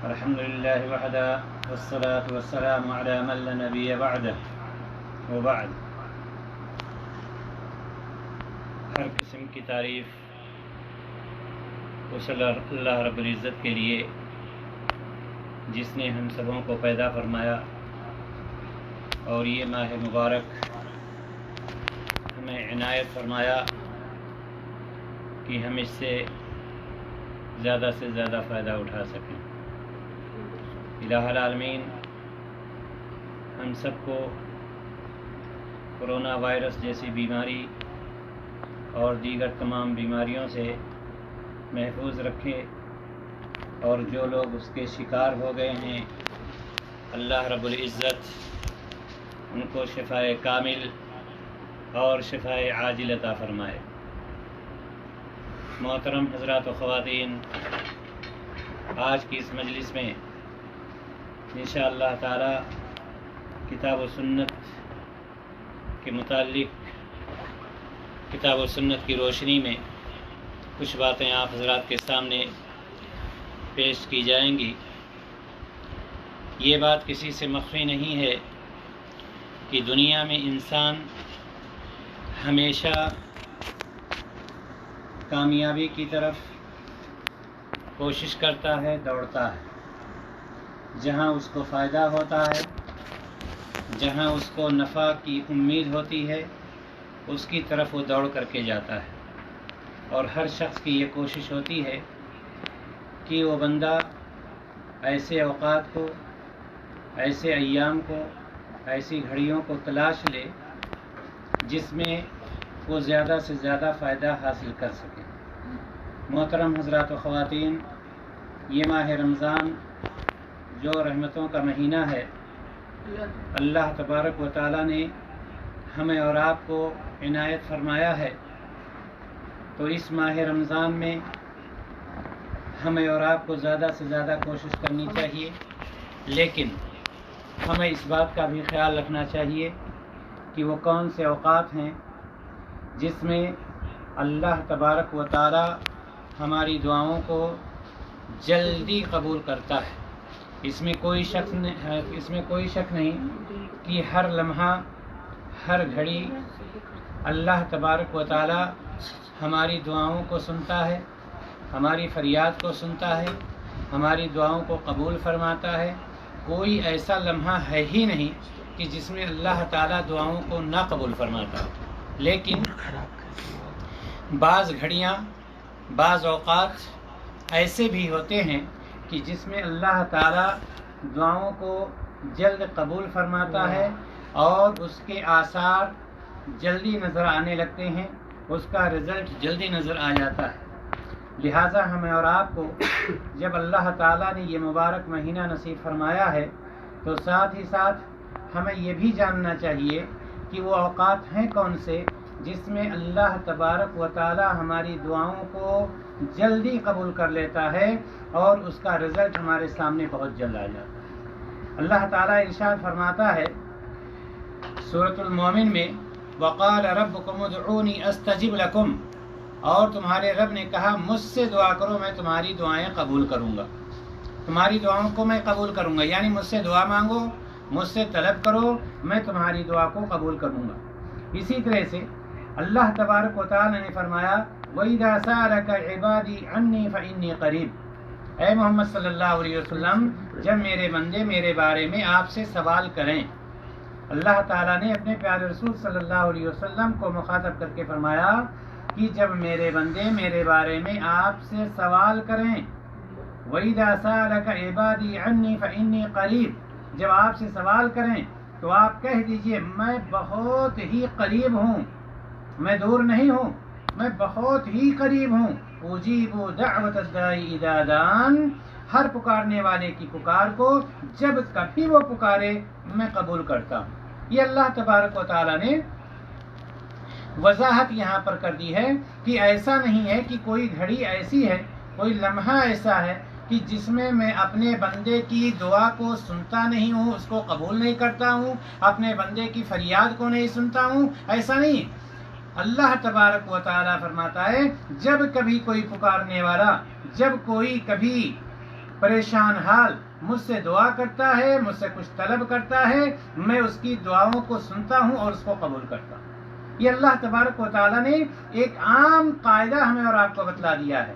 الحمد لله وحده والصلاة والسلام على من لا نبي بعده وبعد۔ ہر قسم کی تعریف اس اللہ رب العزت کے لیے جس نے ہم سبوں کو پیدا فرمایا اور یہ ماہ مبارک ہمیں عنایت فرمایا کہ ہم اس سے زیادہ فائدہ اٹھا سکیں۔ الہ العالمین ہم سب کو کرونا وائرس جیسی بیماری اور دیگر تمام بیماریوں سے محفوظ رکھے، اور جو لوگ اس کے شکار ہو گئے ہیں اللہ رب العزت ان کو شفاء کامل اور شفاء عاجل عطا فرمائے۔ محترم حضرات و خواتین، آج کی اس مجلس میں انشاءاللہ تعالی کتاب و سنت کے متعلق کتاب و سنت کی روشنی میں کچھ باتیں آپ حضرات کے سامنے پیش کی جائیں گی۔ یہ بات کسی سے مخفی نہیں ہے کہ دنیا میں انسان ہمیشہ کامیابی کی طرف کوشش کرتا ہے، دوڑتا ہے۔ جہاں اس کو فائدہ ہوتا ہے، جہاں اس کو نفع کی امید ہوتی ہے، اس کی طرف وہ دوڑ کر کے جاتا ہے، اور ہر شخص کی یہ کوشش ہوتی ہے کہ وہ بندہ ایسے اوقات کو، ایسے ایام کو، ایسی گھڑیوں کو تلاش لے جس میں وہ زیادہ سے زیادہ فائدہ حاصل کر سکے۔ محترم حضرات و خواتین، یہ ماہ رمضان جو رحمتوں کا مہینہ ہے، اللہ تبارک و تعالی نے ہمیں اور آپ کو عنایت فرمایا ہے، تو اس ماہ رمضان میں ہمیں اور آپ کو زیادہ سے زیادہ کوشش کرنی چاہیے، لیکن ہمیں اس بات کا بھی خیال رکھنا چاہیے کہ وہ کون سے اوقات ہیں جس میں اللہ تبارک و تعالی ہماری دعاؤں کو جلدی قبول کرتا ہے۔ اس میں کوئی شک نہیں کہ ہر لمحہ، ہر گھڑی اللہ تبارک و تعالی ہماری دعاؤں کو سنتا ہے، ہماری فریاد کو سنتا ہے، ہماری دعاؤں کو قبول فرماتا ہے۔ کوئی ایسا لمحہ ہے ہی نہیں کہ جس میں اللہ تعالیٰ دعاؤں کو نہ قبول فرماتا ہے، لیکن بعض گھڑیاں، بعض اوقات ایسے بھی ہوتے ہیں کہ جس میں اللہ تعالیٰ دعاؤں کو جلد قبول فرماتا ہے اور اس کے آثار جلدی نظر آنے لگتے ہیں، اس کا رزلٹ جلدی نظر آ جاتا ہے۔ لہٰذا ہمیں اور آپ کو جب اللہ تعالیٰ نے یہ مبارک مہینہ نصیب فرمایا ہے تو ساتھ ہی ساتھ ہمیں یہ بھی جاننا چاہیے کہ وہ اوقات ہیں کون سے جس میں اللہ تبارک و تعالی ہماری دعاؤں کو جلدی قبول کر لیتا ہے اور اس کا رزلٹ ہمارے سامنے بہت جلد آ جاتا ہے۔ اللہ تعالیٰ ارشاد فرماتا ہے سورۃ المومن میں، وقال ربکم ادعونی استجب لکم، اور تمہارے رب نے کہا مجھ سے دعا کرو، میں تمہاری دعائیں قبول کروں گا، تمہاری دعاؤں کو میں قبول کروں گا، یعنی مجھ سے دعا مانگو، مجھ سے طلب کرو، میں تمہاری دعا کو قبول کروں گا۔ اسی طرح سے اللہ تبارک و تعالی نے فرمایا وَإِذَا سَأَلَكَ عِبَادِي عَنِّي فَإِنِّي قَرِيبٌ، اے محمد صلی اللہ علیہ وسلم، جب میرے بندے میرے بارے میں آپ سے سوال کریں، اللہ تعالیٰ نے اپنے پیارے رسول صلی اللہ علیہ وسلم کو مخاطب کر کے فرمایا کہ جب میرے بندے میرے بارے میں آپ سے سوال کریں، وَإِذَا سَأَلَكَ عِبَادِي عَنِّي فَإِنِّي قَرِيبٌ، جب آپ سے سوال کریں تو آپ کہہ دیجئے میں بہت ہی قریب ہوں، میں دور نہیں ہوں، میں بہت ہی قریب ہوں۔ اجیب دعوت الداعی اذا دعان، ہر پکارنے والے کی پکار کو جب کبھی وہ پکارے میں قبول کرتا ہوں۔ یہ اللہ تبارک و تعالی نے وضاحت یہاں پر کر دی ہے کہ ایسا نہیں ہے کہ کوئی گھڑی ایسی ہے، کوئی لمحہ ایسا ہے کہ جس میں اپنے بندے کی دعا کو سنتا نہیں ہوں، اس کو قبول نہیں کرتا ہوں، اپنے بندے کی فریاد کو نہیں سنتا ہوں، ایسا نہیں۔ اللہ تبارک و تعالی فرماتا ہے جب کبھی کوئی پکارنے والا، جب کوئی کبھی پریشان حال مجھ سے دعا کرتا ہے، مجھ سے کچھ طلب کرتا ہے، میں اس کی دعاؤں کو سنتا ہوں اور اس کو قبول کرتا ہوں۔ یہ اللہ تبارک و تعالیٰ نے ایک عام قاعدہ ہمیں اور آپ کو بتلا دیا ہے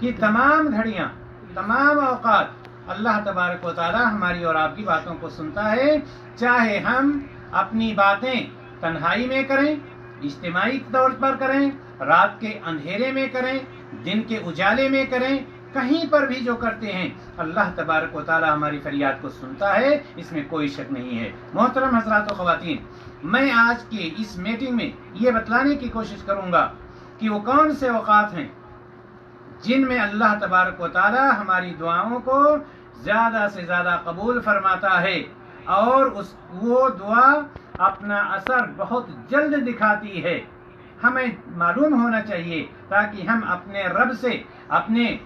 کہ تمام گھڑیاں، تمام اوقات اللہ تبارک و تعالیٰ ہماری اور آپ کی باتوں کو سنتا ہے، چاہے ہم اپنی باتیں تنہائی میں کریں، اجتماعی طور پر کریں، رات کے اندھیرے میں کریں، دن کے اجالے میں کریں، کہیں پر بھی جو کرتے ہیں اللہ تبارک و تعالیٰ ہماری فریاد کو سنتا ہے، اس میں کوئی شک نہیں ہے۔ محترم حضرات و خواتین، میں آج کی اس میٹنگ میں یہ بتلانے کی کوشش کروں گا کہ وہ کون سے اوقات ہیں جن میں اللہ تبارک و تعالیٰ ہماری دعاؤں کو زیادہ سے زیادہ قبول فرماتا ہے اور وہ دعا اپنا اثر بہت جلد دکھاتی ہے۔ ہمیں معلوم ہونا چاہیے تاکہ ہم اپنے رب سے، اپنے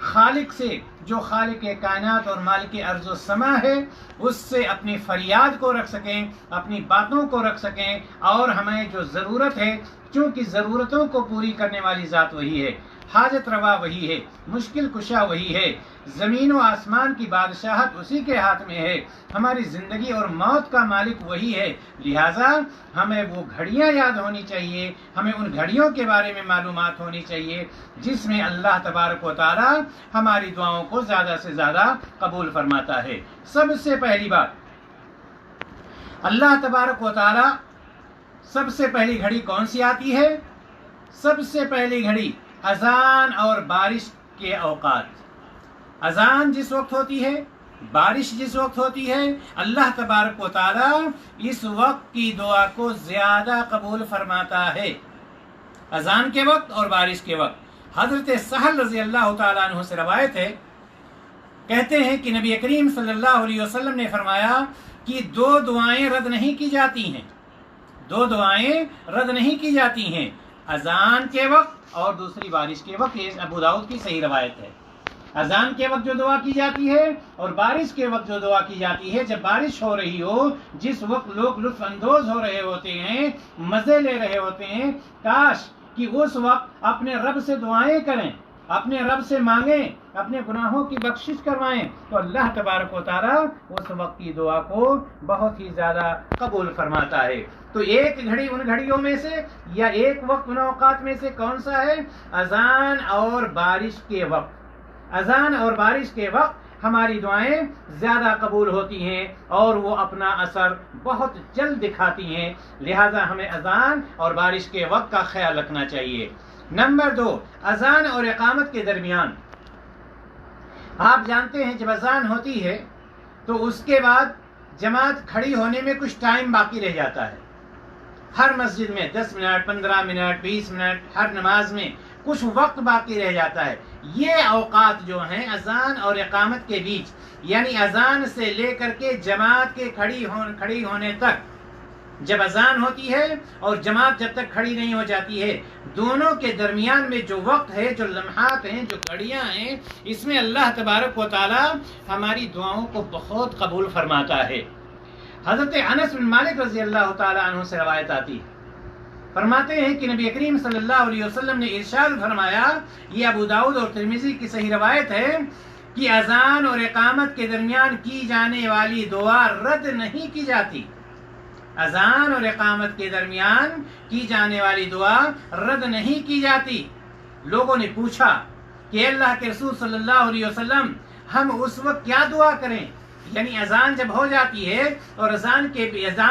خالق سے، جو خالق کائنات اور مالک ارض و سما ہے، اس سے اپنی فریاد کو رکھ سکیں، اپنی باتوں کو رکھ سکیں، اور ہمیں جو ضرورت ہے، چونکہ ضرورتوں کو پوری کرنے والی ذات وہی ہے، حاجت روا وہی ہے، مشکل کشا وہی ہے، زمین و آسمان کی بادشاہت اسی کے ہاتھ میں ہے، ہماری زندگی اور موت کا مالک وہی ہے، لہٰذا ہمیں وہ گھڑیاں یاد ہونی چاہیے، ہمیں ان گھڑیوں کے بارے میں معلومات ہونی چاہیے جس میں اللہ تبارک و تعالی ہماری دعاؤں کو زیادہ سے زیادہ قبول فرماتا ہے۔ سب سے پہلی بات، اللہ تبارک و تعالی سب سے پہلی گھڑی کون سی آتی ہے؟ سب سے پہلی گھڑی اذان اور بارش کے اوقات۔ اذان جس وقت ہوتی ہے، بارش جس وقت ہوتی ہے، اللہ تبارک و تعالی اس وقت کی دعا کو زیادہ قبول فرماتا ہے، اذان کے وقت اور بارش کے وقت۔ حضرت سہل رضی اللہ تعالیٰ عنہ سے روایت ہے، کہتے ہیں کہ نبی کریم صلی اللہ علیہ وسلم نے فرمایا کہ دو دعائیں رد نہیں کی جاتی ہیں، دو دعائیں رد نہیں کی جاتی ہیں، اذان کے وقت اور دوسری بارش کے وقت۔ یہ ابو داؤد کی صحیح روایت ہے۔ اذان کے وقت جو دعا کی جاتی ہے اور بارش کے وقت جو دعا کی جاتی ہے، جب بارش ہو رہی ہو، جس وقت لوگ لطف اندوز ہو رہے ہوتے ہیں، مزے لے رہے ہوتے ہیں، کاش کہ اس وقت اپنے رب سے دعائیں کریں، اپنے رب سے مانگیں، اپنے گناہوں کی بخشش کروائیں، تو اللہ تبارک و تعالیٰ اس وقت کی دعا کو بہت ہی زیادہ قبول فرماتا ہے۔ تو ایک گھڑی ان گھڑیوں میں سے یا ایک وقت ان اوقات میں سے کون سا ہے؟ اذان اور بارش کے وقت۔ اذان اور بارش کے وقت ہماری دعائیں زیادہ قبول ہوتی ہیں اور وہ اپنا اثر بہت جلد دکھاتی ہیں، لہذا ہمیں اذان اور بارش کے وقت کا خیال رکھنا چاہیے۔ نمبر 2، اذان اور اقامت کے درمیان۔ آپ جانتے ہیں جب اذان ہوتی ہے تو اس کے بعد جماعت کھڑی ہونے میں کچھ ٹائم باقی رہ جاتا ہے۔ ہر مسجد میں 10 منٹ، 15 منٹ، 20 منٹ، ہر نماز میں کچھ وقت باقی رہ جاتا ہے۔ یہ اوقات جو ہیں اذان اور اقامت کے بیچ، یعنی اذان سے لے کر کے جماعت کے کھڑی ہونے تک، جب اذان ہوتی ہے اور جماعت جب تک کھڑی نہیں ہو جاتی ہے، دونوں کے درمیان میں جو وقت ہے، جو لمحات ہیں، جو گھڑیاں ہیں، اس میں اللہ تبارک و تعالی ہماری دعاؤں کو بہت قبول فرماتا ہے۔ حضرت انس بن مالک رضی اللہ تعالی عنہ سے روایت آتی ہے، فرماتے ہیں کہ نبی کریم صلی اللہ علیہ وسلم نے ارشاد فرمایا، یہ ابو داؤد اور ترمذی کی صحیح روایت ہے، کہ اذان اور اقامت کے درمیان کی جانے والی دعا رد نہیں کی جاتی۔ اذان اور اقامت کے درمیان کی جانے والی دعا رد نہیں کی جاتی۔ لوگوں نے پوچھا کہ اللہ کے رسول صلی اللہ علیہ وسلم، ہم اس وقت کیا دعا کریں؟ یعنی اذان جب ہو جاتی ہے اور اذان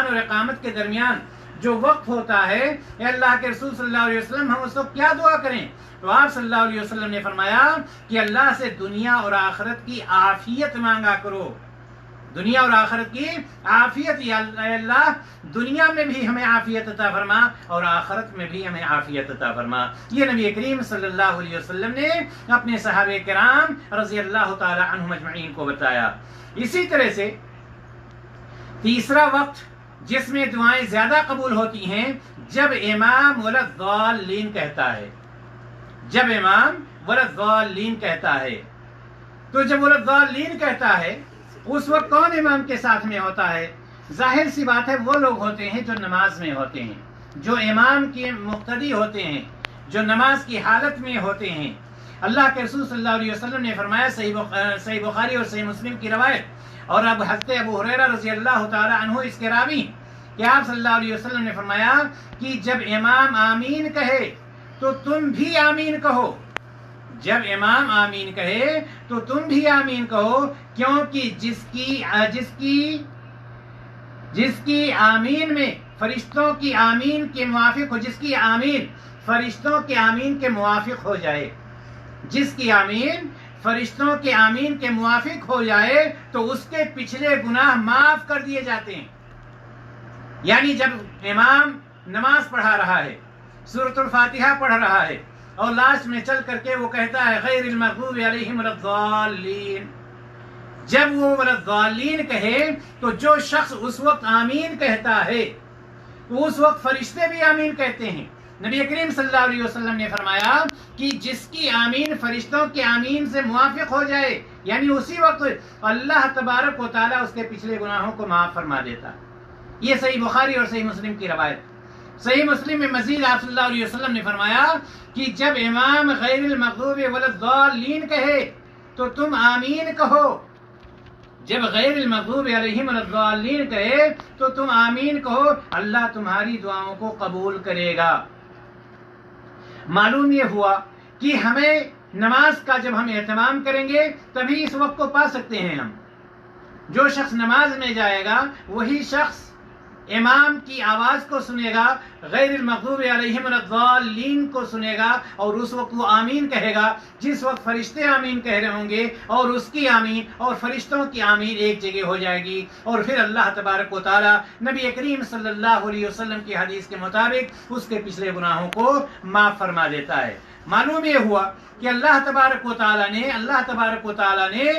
اور اقامت کے درمیان جو وقت ہوتا ہے، اے اللہ کے رسول صلی اللہ علیہ وسلم، ہم اس وقت کیا دعا کریں؟ تو آپ صلی اللہ علیہ وسلم نے فرمایا کہ اللہ سے دنیا اور آخرت کی عافیت مانگا کرو، دنیا اور آخرت کی عافیت۔ یا اللہ، دنیا میں بھی ہمیں عافیت عطا فرما اور آخرت میں بھی ہمیں عافیت عطا فرما۔ یہ نبی کریم صلی اللہ علیہ وسلم نے اپنے صحابہ کرام رضی اللہ تعالی عنہم اجمعین کو بتایا۔ اسی طرح سے تیسرا وقت جس میں دعائیں زیادہ قبول ہوتی ہیں، جب امام وللضالین کہتا ہے، جب امام وللضالین کہتا ہے، تو جب وللضالین کہتا ہے اس وقت کون امام کے ساتھ میں ہوتا ہے؟ ظاہر سی بات ہے، وہ لوگ ہوتے ہیں جو نماز میں ہوتے ہیں، جو امام کے مقتدی ہوتے ہیں، جو نماز کی حالت میں ہوتے ہیں۔ اللہ کے رسول صلی اللہ علیہ وسلم نے فرمایا، صحیح بخاری اور صحیح مسلم کی روایت، اور اب حضرت ابو ہریرہ رضی اللہ تعالی عنہ اس کے راوی، کہ آپ صلی اللہ علیہ وسلم نے فرمایا کہ جب امام آمین کہے تو تم بھی آمین کہو، جب امام آمین کہے تو تم بھی آمین کہو، کیونکہ جس کی آمین میں فرشتوں کی آمین کے موافق ہو، جس کی آمین فرشتوں کے آمین کے موافق ہو جائے، جس کی آمین فرشتوں کے آمین کے موافق ہو جائے تو اس کے پچھلے گناہ معاف کر دیے جاتے ہیں۔ یعنی جب امام نماز پڑھا رہا ہے، سورۃ الفاتحہ پڑھ رہا ہے، اور لاسٹ میں چل کر کے وہ کہتا ہے غیر المغضوب علیہم ولا الضالین، جب وہ ولا الضالین کہے تو جو شخص اس وقت آمین کہتا ہے تو اس وقت فرشتے بھی آمین کہتے ہیں۔ نبی کریم صلی اللہ علیہ وسلم نے فرمایا کہ جس کی آمین فرشتوں کے آمین سے موافق ہو جائے، یعنی اسی وقت اللہ تبارک و تعالیٰ اس کے پچھلے گناہوں کو معاف فرما دیتا۔ یہ صحیح بخاری اور صحیح مسلم کی روایت۔ صحیح مسلم میں مزید آپ صلی اللہ علیہ وسلم نے فرمایا کہ جب امام غیر المغضوب ولا الضالین کہے تو تم آمین کہو، جب غیر المغضوب علیہم ولا الضالین کہے تو تم آمین کہو، اللہ تمہاری دعاؤں کو قبول کرے گا۔ معلوم یہ ہوا کہ ہمیں نماز کا جب ہم اہتمام کریں گے تبھی اس وقت کو پا سکتے ہیں ہم۔ جو شخص نماز میں جائے گا وہی شخص امام کی آواز کو سنے گا، غیر المغضوب علیہم ولا الضالین کو سنے گا، اور اس وقت وہ آمین کہے گا جس وقت فرشتے آمین کہہ رہے ہوں گے، اور اس کی آمین اور فرشتوں کی آمین ایک جگہ ہو جائے گی، اور پھر اللہ تبارک و تعالی نبی کریم صلی اللہ علیہ وسلم کی حدیث کے مطابق اس کے پچھلے گناہوں کو معاف فرما دیتا ہے۔ معلوم یہ ہوا کہ اللہ تبارک و تعالی نے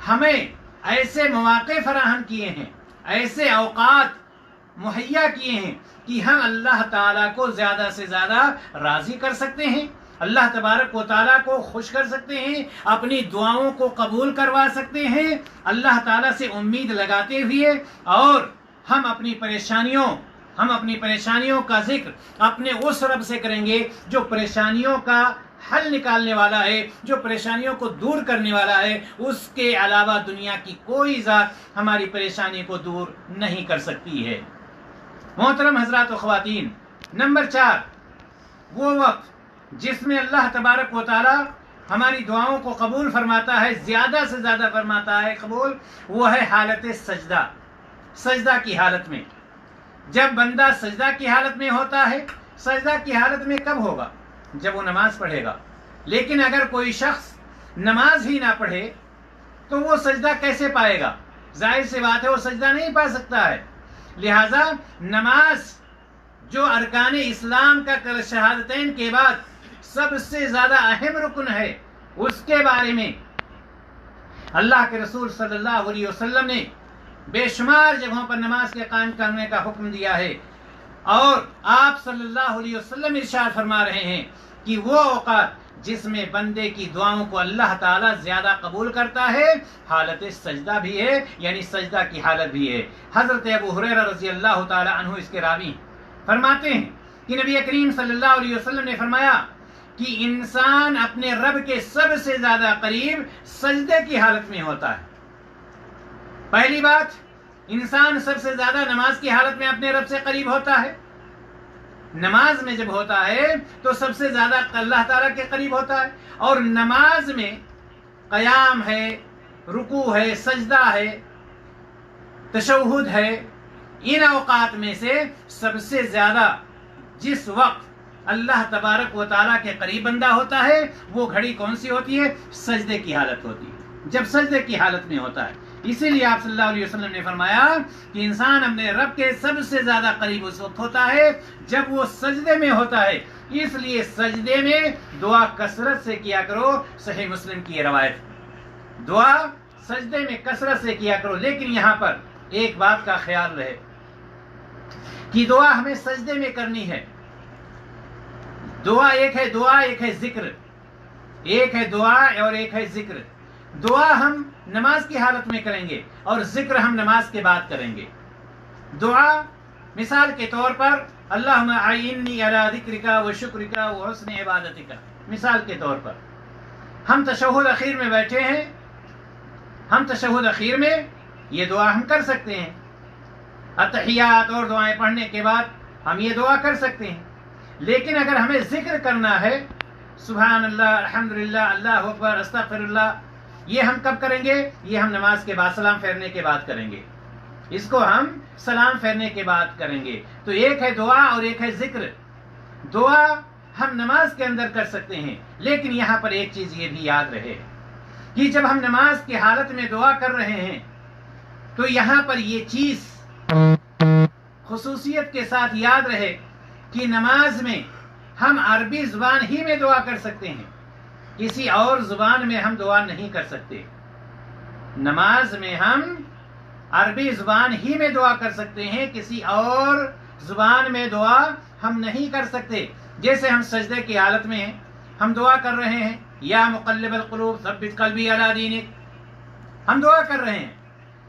ہمیں ایسے مواقع فراہم کیے ہیں، ایسے اوقات مہیا کیے ہیں کہ ہم اللہ تعالیٰ کو زیادہ سے زیادہ راضی کر سکتے ہیں، اللہ تبارک و تعالیٰ کو خوش کر سکتے ہیں، اپنی دعاؤں کو قبول کروا سکتے ہیں اللہ تعالیٰ سے امید لگاتے ہوئے، اور ہم اپنی پریشانیوں کا ذکر اپنے اس رب سے کریں گے جو پریشانیوں کا حل نکالنے والا ہے، جو پریشانیوں کو دور کرنے والا ہے۔ اس کے علاوہ دنیا کی کوئی ذات ہماری پریشانی کو دور نہیں کر سکتی ہے۔ محترم حضرات و خواتین، نمبر 4 وہ وقت جس میں اللہ تبارک و تعالی ہماری دعاؤں کو قبول فرماتا ہے، زیادہ سے زیادہ فرماتا ہے قبول، وہ ہے حالت سجدہ، سجدہ کی حالت میں۔ جب بندہ سجدہ کی حالت میں ہوتا ہے، سجدہ کی حالت میں کب ہوگا؟ جب وہ نماز پڑھے گا۔ لیکن اگر کوئی شخص نماز ہی نہ پڑھے تو وہ سجدہ کیسے پائے گا؟ ظاہر سی بات ہے وہ سجدہ نہیں پا سکتا ہے۔ لہذا نماز جو ارکان اسلام کا شہادتین کے بعد سب سے زیادہ اہم رکن ہے، اس کے بارے میں اللہ کے رسول صلی اللہ علیہ وسلم نے بے شمار جگہوں پر نماز کے قائم کرنے کا حکم دیا ہے، اور آپ صلی اللہ علیہ وسلم ارشاد فرما رہے ہیں کہ وہ اوقات جس میں بندے کی دعاؤں کو اللہ تعالیٰ زیادہ قبول کرتا ہے، حالت سجدہ بھی ہے، یعنی سجدہ کی حالت بھی ہے۔ حضرت ابو ہریرہ رضی اللہ تعالیٰ عنہ اس کے راوی فرماتے ہیں کہ نبی کریم صلی اللہ علیہ وسلم نے فرمایا کہ انسان اپنے رب کے سب سے زیادہ قریب سجدے کی حالت میں ہوتا ہے۔ پہلی بات، انسان سب سے زیادہ نماز کی حالت میں اپنے رب سے قریب ہوتا ہے۔ نماز میں جب ہوتا ہے تو سب سے زیادہ اللہ تعالیٰ کے قریب ہوتا ہے، اور نماز میں قیام ہے، رکوع ہے، سجدہ ہے، تشہد ہے، ان اوقات میں سے سب سے زیادہ جس وقت اللہ تبارک و تعالیٰ کے قریب بندہ ہوتا ہے وہ گھڑی کون سی ہوتی ہے؟ سجدے کی حالت ہوتی ہے، جب سجدے کی حالت میں ہوتا ہے۔ اسی لیے آپ صلی اللہ علیہ وسلم نے فرمایا کہ انسان اپنے رب کے سب سے زیادہ قریب اس وقت ہوتا ہے جب وہ سجدے میں ہوتا ہے۔ اس لیے سجدے میں دعا کثرت سے کیا کرو، صحیح مسلم کی یہ روایت، دعا سجدے میں کثرت سے کیا کرو۔ لیکن یہاں پر ایک بات کا خیال رہے کہ دعا ہمیں سجدے میں کرنی ہے۔ دعا ایک ہے ذکر، ایک ہے دعا اور ایک ہے ذکر۔ دعا ہم نماز کی حالت میں کریں گے اور ذکر ہم نماز کے بعد کریں گے۔ دعا مثال کے طور پر اللہم اعنی علی ذکرک و شکرک و حسن عبادتک، مثال کے طور پر ہم تشہد اخیر میں بیٹھے ہیں، ہم تشہد اخیر میں یہ دعا ہم کر سکتے ہیں، اتحیات اور دعائیں پڑھنے کے بعد ہم یہ دعا کر سکتے ہیں. لیکن اگر ہمیں ذکر کرنا ہے سبحان اللہ، الحمدللہ، اللہ اکبر، استغفر اللہ، یہ ہم کب کریں گے؟ یہ ہم نماز کے بعد، سلام پھیرنے کے بعد کریں گے. اس کو ہم سلام پھیرنے کے بعد کریں گے. تو ایک ہے دعا اور ایک ہے ذکر. دعا ہم نماز کے اندر کر سکتے ہیں، لیکن یہاں پر ایک چیز یہ بھی یاد رہے کہ جب ہم نماز کی حالت میں دعا کر رہے ہیں تو یہاں پر یہ چیز خصوصیت کے ساتھ یاد رہے کہ نماز میں ہم عربی زبان ہی میں دعا کر سکتے ہیں، کسی اور زبان میں ہم دعا نہیں کر سکتے. نماز میں ہم عربی زبان ہی میں دعا کر سکتے ہیں، کسی اور زبان میں دعا ہم نہیں کر سکتے. جیسے ہم سجدے کی حالت میں ہیں، ہم دعا کر رہے ہیں یا مقلب القلوب ثبت قلبی علی دینک، ہم دعا کر رہے ہیں.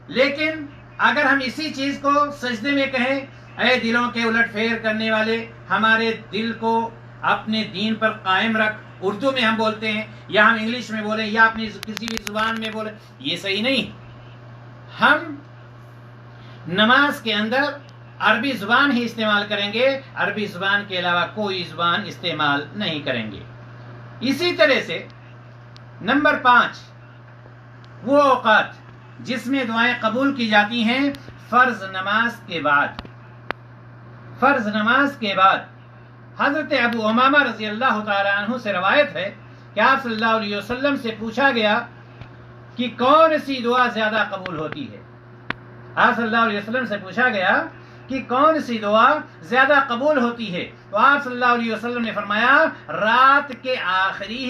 لیکن اگر ہم اسی چیز کو سجدے میں کہیں اے دلوں کے الٹ پھیر کرنے والے، ہمارے دل کو اپنے دین پر قائم رکھ، اردو میں ہم بولتے ہیں یا ہم انگلش میں بولیں یا اپنی کسی بھی زبان میں بولیں، یہ صحیح نہیں. ہم نماز کے اندر عربی زبان ہی استعمال کریں گے، عربی زبان کے علاوہ کوئی زبان استعمال نہیں کریں گے. اسی طرح سے نمبر 5 وہ اوقات جس میں دعائیں قبول کی جاتی ہیں فرض نماز کے بعد. فرض نماز کے بعد حضرت ابو امامہ رضی اللہ تعالی عنہ سے روایت ہے کہ آپ صلی اللہ علیہ وسلم سے پوچھا گیا کہ کون سی دعا زیادہ قبول ہوتی ہے. آپ صلی اللہ علیہ وسلم سے پوچھا گیا کہ کون سی دعا زیادہ قبول ہوتی ہے، تو آپ صلی اللہ علیہ وسلم نے فرمایا رات کے آخری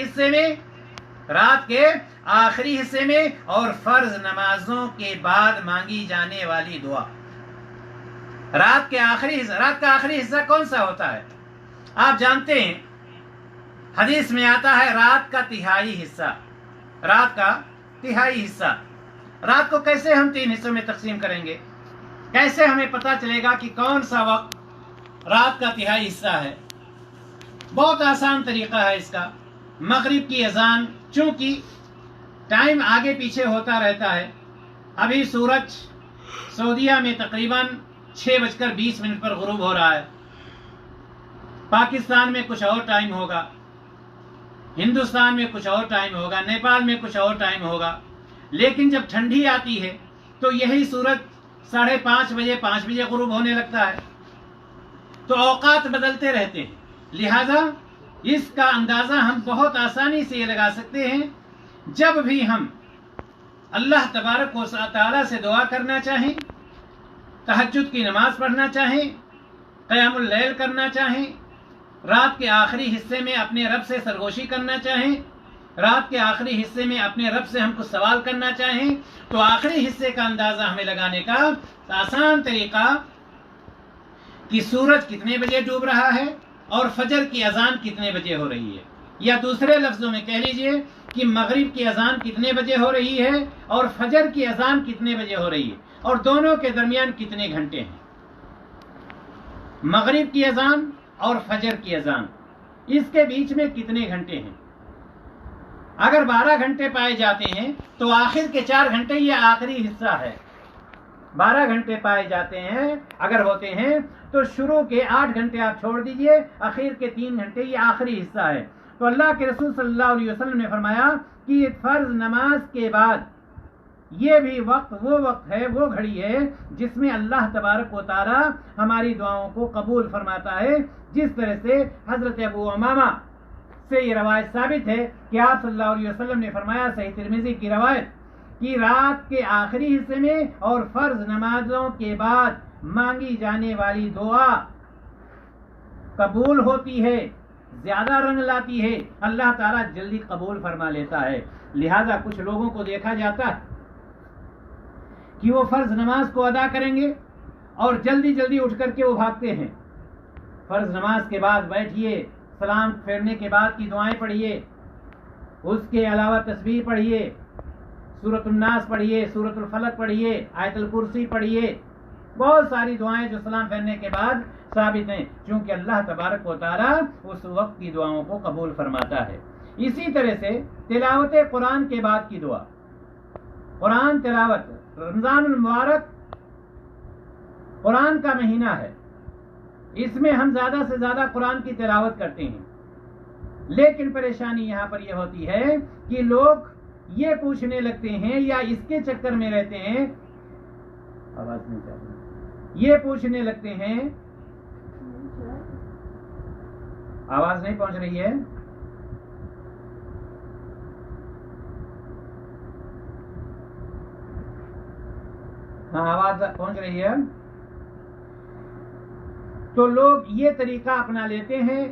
حصے میں اور فرض نمازوں کے بعد مانگی جانے والی دعا. رات کا آخری حصہ کون سا ہوتا ہے؟ آپ جانتے ہیں حدیث میں آتا ہے رات کا تہائی حصہ. رات کا تہائی حصہ. رات کو کیسے ہم 3 حصوں میں تقسیم کریں گے؟ کیسے ہمیں پتا چلے گا کہ کون سا وقت رات کا تہائی حصہ ہے؟ بہت آسان طریقہ ہے اس کا. مغرب کی اذان، چونکہ ٹائم آگے پیچھے ہوتا رہتا ہے، ابھی سورج سعودیہ میں تقریباً 6:20 پر غروب ہو رہا ہے، پاکستان میں کچھ اور ٹائم ہوگا، ہندوستان میں کچھ اور ٹائم ہوگا، نیپال میں کچھ اور ٹائم ہوگا. لیکن جب ٹھنڈی آتی ہے تو یہی سورج 5:30 بجے 5 بجے غروب ہونے لگتا ہے. تو اوقات بدلتے رہتے ہیں، لہذا اس کا اندازہ ہم بہت آسانی سے یہ لگا سکتے ہیں جب بھی ہم اللہ تبارک و تعالی سے دعا کرنا چاہیں، تہجد کی نماز پڑھنا چاہیں، قیام اللیل کرنا چاہیں، رات کے آخری حصے میں اپنے رب سے سرگوشی کرنا چاہیں، رات کے آخری حصے میں اپنے رب سے ہم کچھ سوال کرنا چاہیں، تو آخری حصے کا اندازہ ہمیں لگانے کا آسان طریقہ کہ سورج کتنے بجے ڈوب رہا ہے اور فجر کی اذان کتنے بجے ہو رہی ہے، یا دوسرے لفظوں میں کہہ لیجئے کہ مغرب کی اذان کتنے بجے ہو رہی ہے اور فجر کی اذان کتنے بجے ہو رہی ہے، اور دونوں کے درمیان کتنے گھنٹے ہیں. مغرب کی اذان اور فجر کی اذان، اس کے بیچ میں کتنے گھنٹے ہیں؟ اگر 12 گھنٹے پائے جاتے ہیں تو آخر کے 4 گھنٹے یہ آخری حصہ ہے. 12 گھنٹے پائے جاتے ہیں اگر ہوتے ہیں تو شروع کے 8 گھنٹے آپ چھوڑ دیجئے، آخر کے 3 گھنٹے یہ آخری حصہ ہے. تو اللہ کے رسول صلی اللہ علیہ وسلم نے فرمایا کہ فرض نماز کے بعد یہ بھی وقت وہ وقت ہے، وہ گھڑی ہے جس میں اللہ تبارک و تعالی ہماری دعاؤں کو قبول فرماتا ہے. جس طرح سے حضرت ابو امامہ سے یہ روایت ثابت ہے کہ آپ صلی اللہ علیہ وسلم نے فرمایا، صحیح ترمذی کی روایت، کہ رات کے آخری حصے میں اور فرض نمازوں کے بعد مانگی جانے والی دعا قبول ہوتی ہے، زیادہ رنگ لاتی ہے، اللہ تعالیٰ جلدی قبول فرما لیتا ہے. لہذا کچھ لوگوں کو دیکھا جاتا ہے کہ وہ فرض نماز کو ادا کریں گے اور جلدی جلدی اٹھ کر کے وہ بھاگتے ہیں. فرض نماز کے بعد بیٹھیے، سلام پھیرنے کے بعد کی دعائیں پڑھیے، اس کے علاوہ تسبیح پڑھیے، سورۃ الناس پڑھیے، سورۃ الفلق پڑھیے، آیت الکرسی پڑھیے، بہت ساری دعائیں جو سلام پھیرنے کے بعد ثابت ہیں، چونکہ اللہ تبارک و تعالیٰ اس وقت کی دعاؤں کو قبول فرماتا ہے. اسی طرح سے تلاوت قرآن کے بعد کی دعا، قرآن تلاوت، رمضان المبارک قرآن کا مہینہ ہے، اس میں ہم زیادہ سے زیادہ قرآن کی تلاوت کرتے ہیں، لیکن پریشانی یہاں پر یہ ہوتی ہے کہ لوگ یہ پوچھنے لگتے ہیں یا اس کے چکر میں رہتے ہیں، آواز نہیں چاہیے، یہ پوچھنے لگتے ہیں، آواز نہیں پہنچ رہی ہے، ہاں آواز پہنچ رہی ہے، تو لوگ یہ طریقہ اپنا لیتے ہیں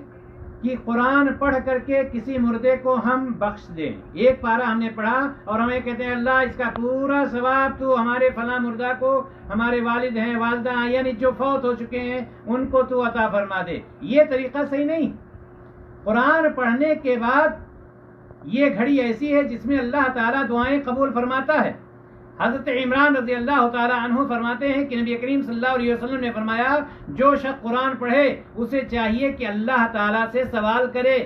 کہ قرآن پڑھ کر کے کسی مردے کو ہم بخش دیں، ایک پارہ ہم نے پڑھا اور ہمیں کہتے ہیں اللہ اس کا پورا ثواب تو ہمارے فلاں مردہ کو، ہمارے والد ہیں، والدہ ہیں، یعنی جو فوت ہو چکے ہیں ان کو تو عطا فرما دے۔ یہ طریقہ صحیح نہیں۔ قرآن پڑھنے کے بعد یہ گھڑی ایسی ہے جس میں اللہ تعالیٰ دعائیں قبول فرماتا ہے۔ حضرت عمران رضی اللہ تعالیٰ عنہ فرماتے ہیں کہ نبی کریم صلی اللہ علیہ وسلم نے فرمایا جو شخص قرآن پڑھے اسے چاہیے کہ اللہ تعالیٰ سے سوال کرے،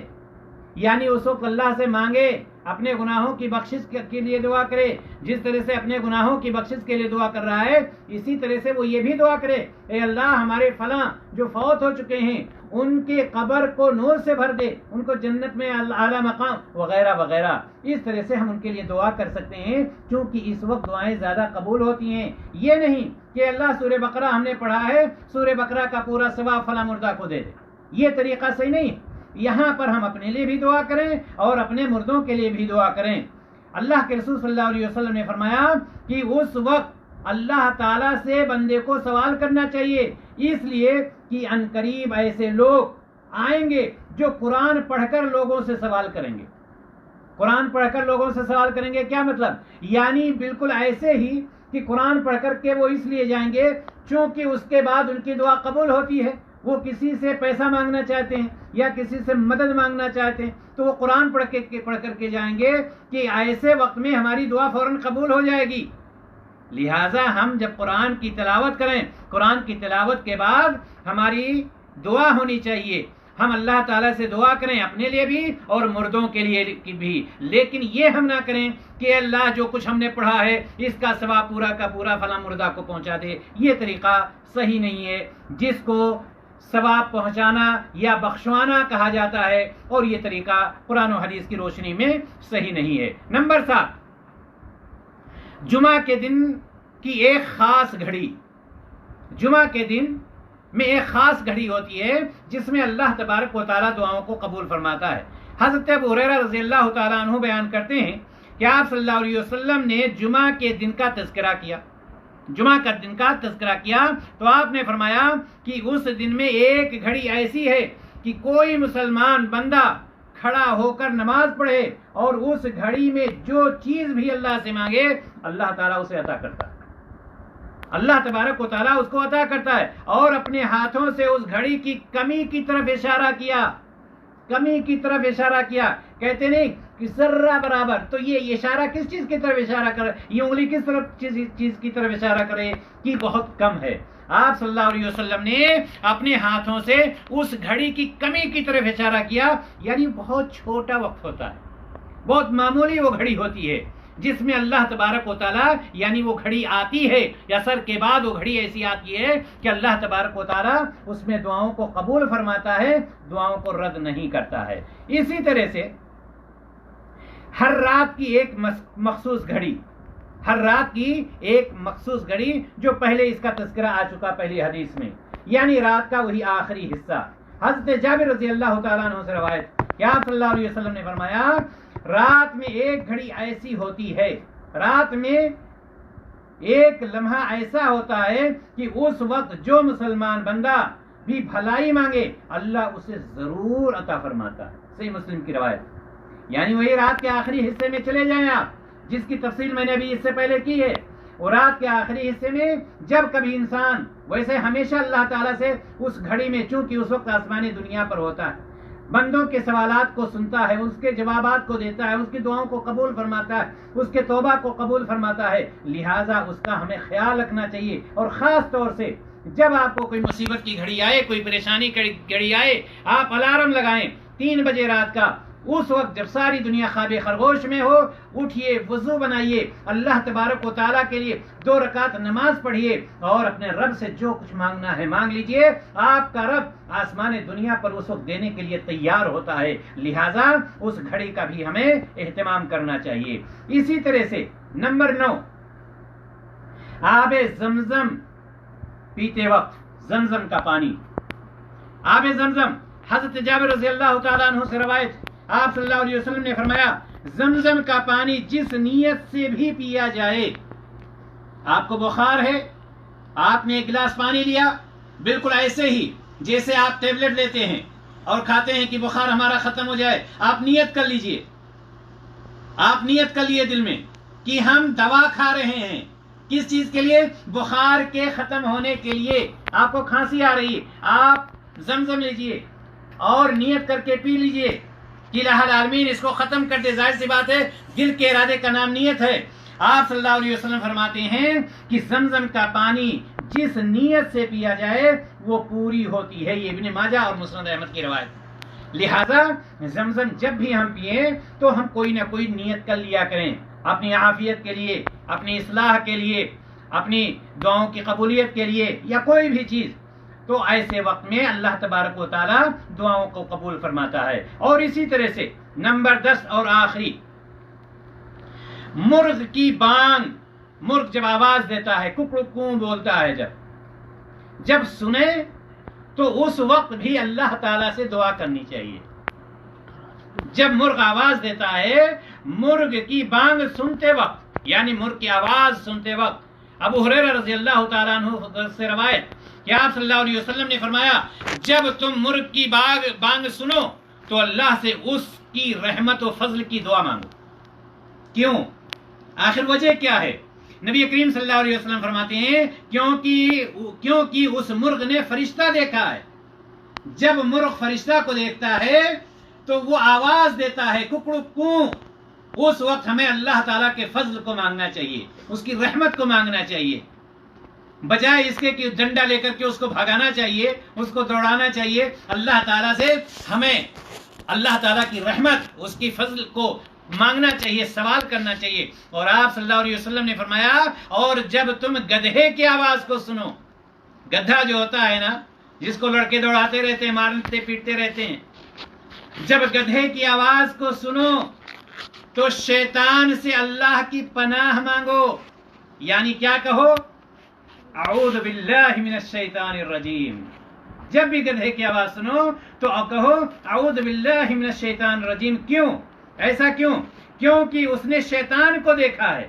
یعنی اس وقت اللہ سے مانگے، اپنے گناہوں کی بخشش کے لیے دعا کرے، جس طرح سے اپنے گناہوں کی بخشش کے لیے دعا کر رہا ہے اسی طرح سے وہ یہ بھی دعا کرے، اے اللہ ہمارے فلاں جو فوت ہو چکے ہیں ان کے قبر کو نور سے بھر دے، ان کو جنت میں اعلیٰ مقام وغیرہ وغیرہ۔ اس طرح سے ہم ان کے لیے دعا کر سکتے ہیں، چونکہ اس وقت دعائیں زیادہ قبول ہوتی ہیں۔ یہ نہیں کہ اللہ سورہ بقرہ ہم نے پڑھا ہے، سورہ بقرہ کا پورا ثواب فلاں مردہ کو دے دے، یہ طریقہ صحیح نہیں۔ یہاں پر ہم اپنے لیے بھی دعا کریں اور اپنے مردوں کے لیے بھی دعا کریں۔ اللہ کے رسول صلی اللہ علیہ وسلم نے فرمایا کہ اس وقت اللہ تعالیٰ سے بندے کو سوال کرنا چاہیے، اس لیے کہ عنقریب ایسے لوگ آئیں گے جو قرآن پڑھ کر لوگوں سے سوال کریں گے۔ قرآن پڑھ کر لوگوں سے سوال کریں گے کیا مطلب؟ یعنی بالکل ایسے ہی کہ قرآن پڑھ کر کے وہ اس لیے جائیں گے چونکہ اس کے بعد ان کی دعا قبول ہوتی ہے، وہ کسی سے پیسہ مانگنا چاہتے ہیں یا کسی سے مدد مانگنا چاہتے ہیں تو وہ قرآن پڑھ کر کے جائیں گے کہ ایسے وقت میں ہماری دعا فوراً قبول ہو جائے گی۔ لہٰذا ہم جب قرآن کی تلاوت کریں، قرآن کی تلاوت کے بعد ہماری دعا ہونی چاہیے، ہم اللہ تعالیٰ سے دعا کریں اپنے لیے بھی اور مردوں کے لیے بھی، لیکن یہ ہم نہ کریں کہ اللہ جو کچھ ہم نے پڑھا ہے اس کا ثواب پورا کا پورا فلاں مردہ کو پہنچا دے۔ یہ طریقہ صحیح نہیں ہے، جس کو ثواب پہنچانا یا بخشوانا کہا جاتا ہے، اور یہ طریقہ قرآن و حدیث کی روشنی میں صحیح نہیں ہے۔ نمبر 7، جمعہ کے دن کی ایک خاص گھڑی، جمعہ کے دن میں ایک خاص گھڑی ہوتی ہے جس میں اللہ تبارک و تعالیٰ دعاؤں کو قبول فرماتا ہے۔ حضرت ابو ہریرہ رضی اللہ تعالیٰ عنہ بیان کرتے ہیں کہ آپ صلی اللہ علیہ وسلم نے جمعہ کے دن کا تذکرہ کیا، جمعہ کا دن کا تذکرہ کیا تو آپ نے فرمایا کہ اس دن میں ایک گھڑی ایسی ہے کہ کوئی مسلمان بندہ کھڑا ہو کر نماز پڑھے اور اس گھڑی میں جو چیز بھی اللہ سے مانگے اللہ تعالیٰ اسے عطا کرتا ہے، اللہ تبارک و تعالیٰ اس کو عطا کرتا ہے۔ اور اپنے ہاتھوں سے اس گھڑی کی کمی کی طرف اشارہ کیا، کمی کی طرف اشارہ کیا، کہتے نہیں کہ ذرہ برابر، تو یہ اشارہ کس چیز کی طرف اشارہ کرے، یہ انگلی کس طرف چیز کی طرف اشارہ کرے کہ بہت کم ہے۔ آپ صلی اللہ علیہ وسلم نے اپنے ہاتھوں سے اس گھڑی کی کمی کی طرف اشارہ کیا، یعنی بہت چھوٹا وقت ہوتا ہے، بہت معمولی وہ گھڑی ہوتی ہے جس میں اللہ تبارک و تعالیٰ، یعنی وہ گھڑی آتی ہے یا سر کے بعد وہ گھڑی ایسی آتی ہے کہ اللہ تبارک و تعالیٰ اس میں دعاؤں کو قبول فرماتا ہے، دعاؤں کو رد نہیں کرتا ہے۔ اسی طرح سے ہر رات کی ایک مخصوص گھڑی، ہر رات کی ایک مخصوص گھڑی جو پہلے اس کا تذکرہ آ چکا پہلی حدیث میں، یعنی رات کا وہی آخری حصہ۔ حضرت جابر رضی اللہ تعالیٰ عنہ سے روایت کہ آپ صلی اللہ علیہ وسلم نے فرمایا رات میں ایک گھڑی ایسی ہوتی ہے، رات میں ایک لمحہ ایسا ہوتا ہے کہ اس وقت جو مسلمان بندہ بھی بھلائی مانگے اللہ اسے ضرور عطا فرماتا ہے۔ صحیح مسلم کی روایت، یعنی وہی رات کے آخری حصے میں چلے جائیں آپ، جس کی تفصیل میں نے ابھی اس سے پہلے کی ہے۔ اور رات کے آخری حصے میں جب کبھی انسان، ویسے ہمیشہ اللہ تعالیٰ سے اس گھڑی میں، چونکہ اس وقت آسمانی دنیا پر ہوتا ہے، بندوں کے سوالات کو سنتا ہے، اس کے جوابات کو دیتا ہے، اس کی دعاؤں کو قبول فرماتا ہے، اس کے توبہ کو قبول فرماتا ہے، لہٰذا اس کا ہمیں خیال رکھنا چاہیے۔ اور خاص طور سے جب آپ کو کوئی مصیبت کی گھڑی آئے، کوئی پریشانی کی گھڑی آئے، آپ الارم لگائیں 3 بجے رات کا اس وقت جب ساری دنیا خواب خرگوش میں ہو، اٹھیے، وضو بنائیے، اللہ تبارک و تعالیٰ کے لیے 2 رکعت نماز پڑھیے اور اپنے رب سے جو کچھ مانگنا ہے مانگ لیجئے۔ آپ کا رب آسمان دنیا پر اس وقت دینے کے لیے تیار ہوتا ہے، لہٰذا اس گھڑی کا بھی ہمیں اہتمام کرنا چاہیے۔ اسی طرح سے نمبر 9، آب زمزم پیتے وقت، زمزم کا پانی، آب زمزم، حضرت جابر رضی اللہ تعالیٰ عنہ سے روایت، آپ صلی اللہ علیہ وسلم نے فرمایا زمزم کا پانی جس نیت سے بھی پیا جائے، آپ کو بخار ہے، آپ نے ایک گلاس پانی لیا، بالکل ایسے ہی جیسے آپ ٹیبلٹ لیتے ہیں اور کھاتے ہیں کہ بخار ہمارا ختم ہو جائے، آپ نیت کر لیجئے، آپ نیت کر لیے دل میں کہ ہم دوا کھا رہے ہیں، کس چیز کے لیے؟ بخار کے ختم ہونے کے لیے۔ آپ کو کھانسی آ رہی ہے، آپ زمزم لیجئے اور نیت کر کے پی لیجئے کہ الہ العالمین اس کو ختم کر دے۔ ظاہر سی بات ہے دل کے ارادے کا نام نیت ہے۔ آپ صلی اللہ علیہ وسلم فرماتے ہیں کہ زمزم کا پانی جس نیت سے پیا جائے وہ پوری ہوتی ہے۔ یہ ابن ماجہ اور مسند احمد کی روایت۔ لہذا زمزم جب بھی ہم پئیں تو ہم کوئی نہ کوئی نیت کر لیا کریں، اپنی عافیت کے لیے، اپنی اصلاح کے لیے، اپنی دعاؤں کی قبولیت کے لیے یا کوئی بھی چیز، تو ایسے وقت میں اللہ تبارک و تعالی دعاؤں کو قبول فرماتا ہے۔ اور اسی طرح سے نمبر 10 اور آخری، مرغ کی بانگ، مرغ جب آواز دیتا ہے، ککڑکوں بولتا ہے، جب سنے تو اس وقت بھی اللہ تعالیٰ سے دعا کرنی چاہیے۔ جب مرغ آواز دیتا ہے، مرغ کی بانگ سنتے وقت، یعنی مرغ کی آواز سنتے وقت، ابو ہریرہ رضی اللہ تعالیٰ عنہ سے روایت کہ آپ صلی اللہ علیہ وسلم نے فرمایا جب تم مرغ کی بانگ سنو تو اللہ سے اس کی رحمت و فضل کی دعا مانگو۔ کیوں؟ آخر وجہ کیا ہے؟ نبی کریم صلی اللہ علیہ وسلم فرماتے ہیں کیونکہ اس مرغ نے فرشتہ دیکھا ہے۔ جب مرغ فرشتہ کو دیکھتا ہے تو وہ آواز دیتا ہے ککڑکوں، اس وقت ہمیں اللہ تعالیٰ کے فضل کو مانگنا چاہیے، اس کی رحمت کو مانگنا چاہیے، بجائے اس کے کہ ڈنڈا لے کر کے اس کو بھگانا چاہیے، اس کو دوڑانا چاہیے۔ اللہ تعالیٰ سے ہمیں اللہ تعالیٰ کی رحمت، اس کی فضل کو مانگنا چاہیے، سوال کرنا چاہیے۔ اور آپ صلی اللہ علیہ وسلم نے فرمایا اور جب تم گدھے کی آواز کو سنو، گدھا جو ہوتا ہے نا جس کو لڑکے دوڑاتے رہتے ہیں، مارتے پیٹتے رہتے ہیں، جب گدھے کی آواز کو سنو تو شیطان سے اللہ کی پناہ مانگو، یعنی کیا کہو؟ اعوذ باللہ من الشیطان الرجیم۔ جب بھی گدھے کی آواز سنو تو کہو اعوذ باللہ من الشیطان الرجیم۔ کیوں؟ ایسا کیوں؟ کیونکہ اس نے شیطان کو دیکھا ہے۔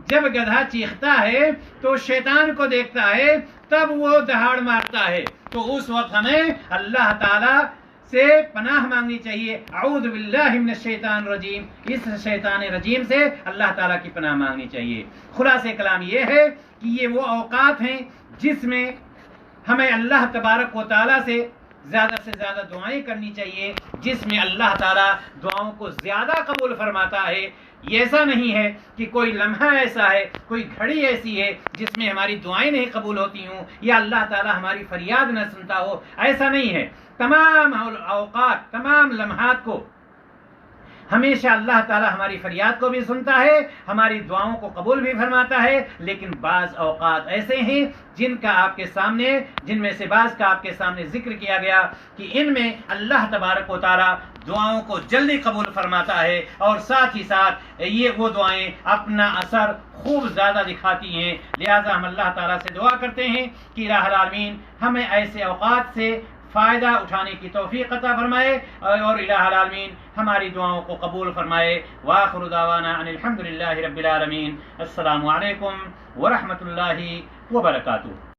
جب گدھا چیختا ہے تو شیطان کو دیکھتا ہے، تب وہ دہاڑ مارتا ہے، تو اس وقت ہمیں اللہ تعالی سے پناہ مانگنی چاہیے، اعوذ باللہ من الشیطان الرجیم، اس شیطان رجیم سے اللہ تعالیٰ کی پناہ مانگنی چاہیے۔ خلاصہ کلام یہ ہے کہ یہ وہ اوقات ہیں جس میں ہمیں اللہ تبارک و تعالیٰ سے زیادہ دعائیں کرنی چاہیے، جس میں اللہ تعالیٰ دعاؤں کو زیادہ قبول فرماتا ہے۔ یہ ایسا نہیں ہے کہ کوئی لمحہ ایسا ہے، کوئی گھڑی ایسی ہے جس میں ہماری دعائیں نہیں قبول ہوتی ہوں یا اللہ تعالیٰ ہماری فریاد نہ سنتا ہو، ایسا نہیں ہے۔ تمام اوقات، تمام لمحات کو ہمیشہ اللہ تعالیٰ ہماری فریاد کو بھی سنتا ہے، ہماری دعاؤں کو قبول بھی فرماتا ہے، لیکن بعض اوقات ایسے ہیں جن میں سے بعض کا آپ کے سامنے ذکر کیا گیا کہ ان میں اللہ تبارک و تعالیٰ دعاؤں کو جلدی قبول فرماتا ہے، اور ساتھ ہی ساتھ یہ وہ دعائیں اپنا اثر خوب زیادہ دکھاتی ہیں۔ لہٰذا ہم اللہ تعالیٰ سے دعا کرتے ہیں کہ الہ العالمین ہمیں ایسے اوقات سے فائدہ اٹھانے کی توفیق عطا فرمائے، اور الہ العالمین ہماری دعاؤں کو قبول فرمائے۔ وآخر دعوانا ان الحمد للہ رب العالمین۔ السلام علیکم ورحمۃ اللہ وبرکاتہ۔